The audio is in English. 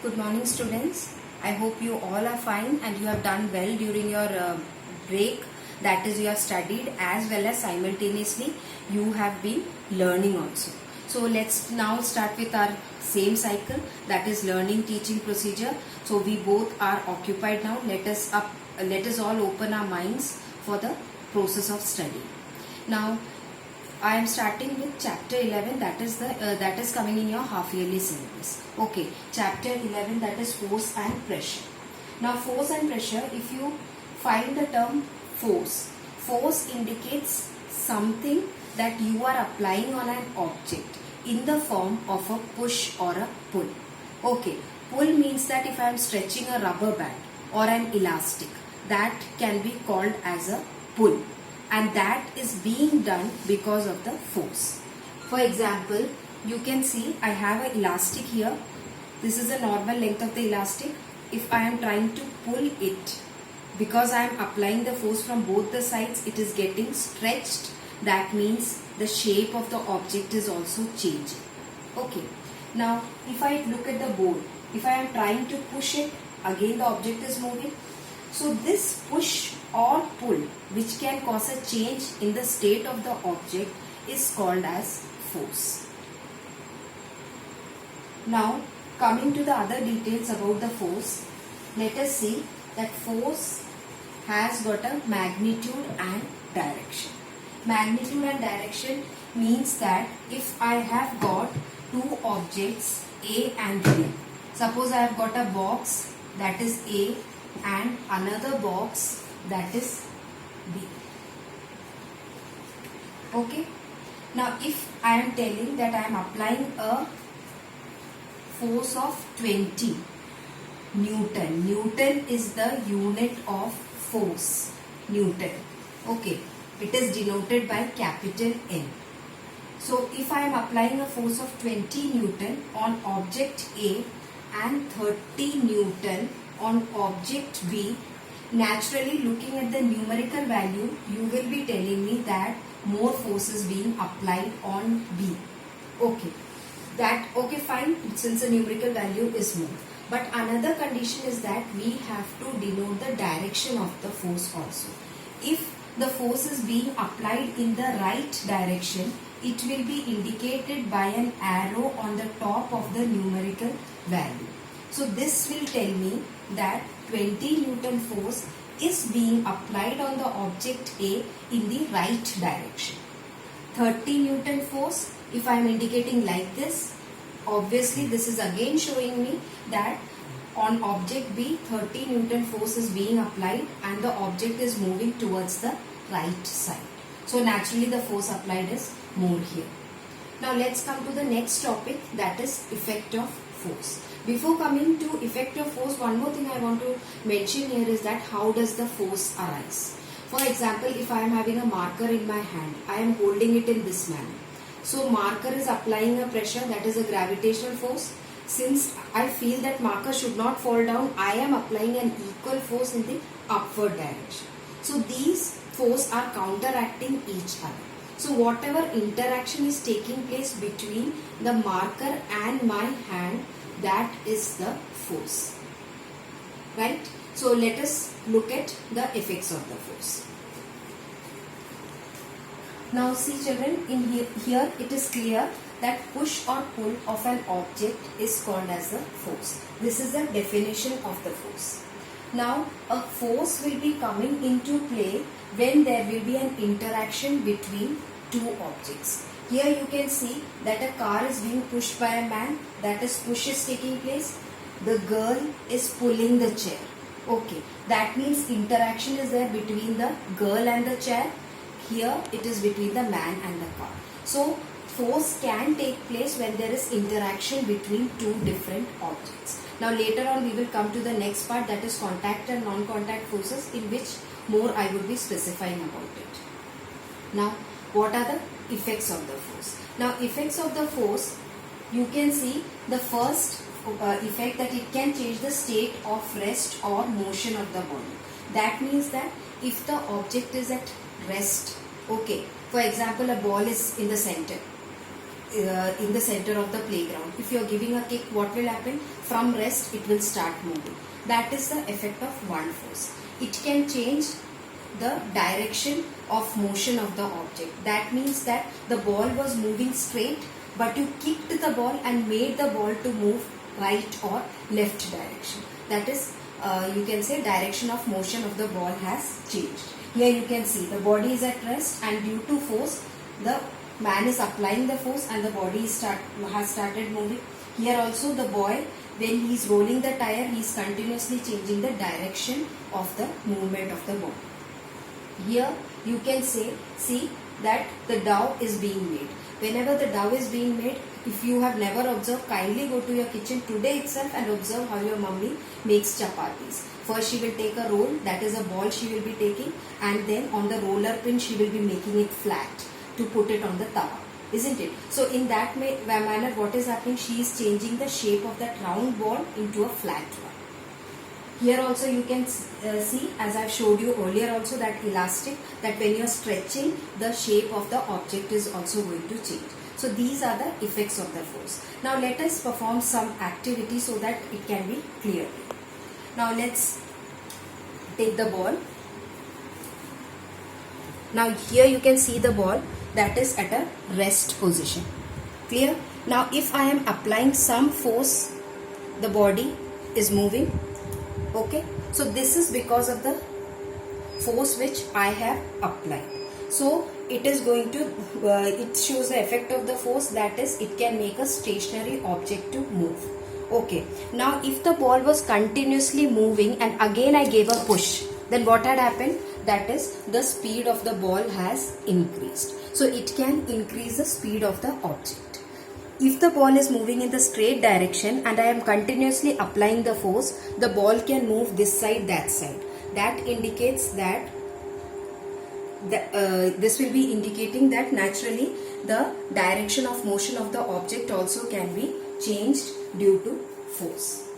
Good morning, students. I hope you all are fine and you have done well during your break. That is, you have studied as well as simultaneously you have been learning also. So let's now start with our same cycle, that is learning teaching procedure. So we both are occupied now. Let us all open our minds for the process of study. Now I am starting with chapter 11, that is coming in your half yearly syllabus. Okay, chapter 11, that is force and pressure. Now force and pressure, if you find the term force indicates something that you are applying on an object in the form of a push or a pull. Okay, pull means that if I am stretching a rubber band or an elastic, that can be called as a pull. And that is being done because of the force. For example, you can see I have an elastic here. This is the normal length of the elastic. If I am trying to pull it, because I am applying the force from both the sides, it is getting stretched. That means the shape of the object is also changing. Okay. Now, if I look at the board, if I am trying to push it, again the object is moving. So this push or pull, which can cause a change in the state of the object, is called as force. Now coming to the other details about the force, let us see that force has got a magnitude and direction. Magnitude and direction means that if I have got two objects A and B, suppose I have got a box that is A and another box that is B. Okay. Now if I am telling that I am applying a force of 20 Newton. Newton is the unit of force. Newton. Okay. It is denoted by capital N. So if I am applying a force of 20 Newton on object A and 30 Newton on object B, naturally looking at the numerical value, you will be telling me that more force is being applied on B. Okay. Okay, fine, since the numerical value is more. But another condition is that we have to denote the direction of the force also. If the force is being applied in the right direction, it will be indicated by an arrow on the top of the numerical value. So this will tell me that 20 Newton force is being applied on the object A in the right direction. 30 Newton force, if I am indicating like this, obviously this is again showing me that on object B 30 Newton force is being applied and the object is moving towards the right side. So naturally the force applied is more here. Now let's come to the next topic, that is effect of force. Before coming to effect of force, one more thing I want to mention here is that how does the force arise. For example, if I am having a marker in my hand, I am holding it in this manner. So marker is applying a pressure, that is a gravitational force. Since I feel that marker should not fall down, I am applying an equal force in the upward direction. So these forces are counteracting each other. So whatever interaction is taking place between the marker and my hand, that is the force. Right? So let us look at the effects of the force. Now see children, in here it is clear that push or pull of an object is called as a force. This is the definition of the force. Now a force will be coming into play when there will be an interaction between two objects. Here you can see that a car is being pushed by a man, that is push is taking place. The girl is pulling the chair. Okay, that means interaction is there between the girl and the chair. Here it is between the man and the car. So force can take place when there is interaction between two different objects. Now later on we will come to the next part, that is contact and non-contact forces, in which more I would be specifying about it. Now what are the effects of the force? Now effects of the force, you can see the first effect, that it can change the state of rest or motion of the body. That means that if the object is at rest, okay, for example a ball is in the center, in the center of the playground. If you are giving a kick, what will happen? From rest, it will start moving. That is the effect of one force. It can change the direction of motion of the object. That means that the ball was moving straight, but you kicked the ball and made the ball to move right or left direction. That is, you can say direction of motion of the ball has changed. Here you can see the body is at rest, and due to force, the man is applying the force and the body has started moving. Here also the boy, when he is rolling the tire, he is continuously changing the direction of the movement of the ball. Here you can see that the dough is being made. Whenever the dough is being made, if you have never observed, kindly go to your kitchen today itself and observe how your mummy makes chapatis. First she will take a roll, that is a ball she will be taking, and then on the roller pin she will be making it flat to put it on the tawa, isn't it? So in that manner, what is happening? She is changing the shape of that round ball into a flat one. Here also you can see, as I have showed you earlier also, that elastic, that when you are stretching, the shape of the object is also going to change. So these are the effects of the force. Now let us perform some activity so that it can be clear. Now let's take the ball. Now here you can see the ball that is at a rest position. Clear? Now if I am applying some force, the body is moving. Okay, so this is because of the force which I have applied. So it is going to, it shows the effect of the force, that is, it can make a stationary object to move. Okay, now if the ball was continuously moving and again I gave a push, then what had happened? That is, the speed of the ball has increased. So it can increase the speed of the object. If the ball is moving in the straight direction and I am continuously applying the force, the ball can move this side, that side. That indicates that this will be indicating that naturally the direction of motion of the object also can be changed due to force.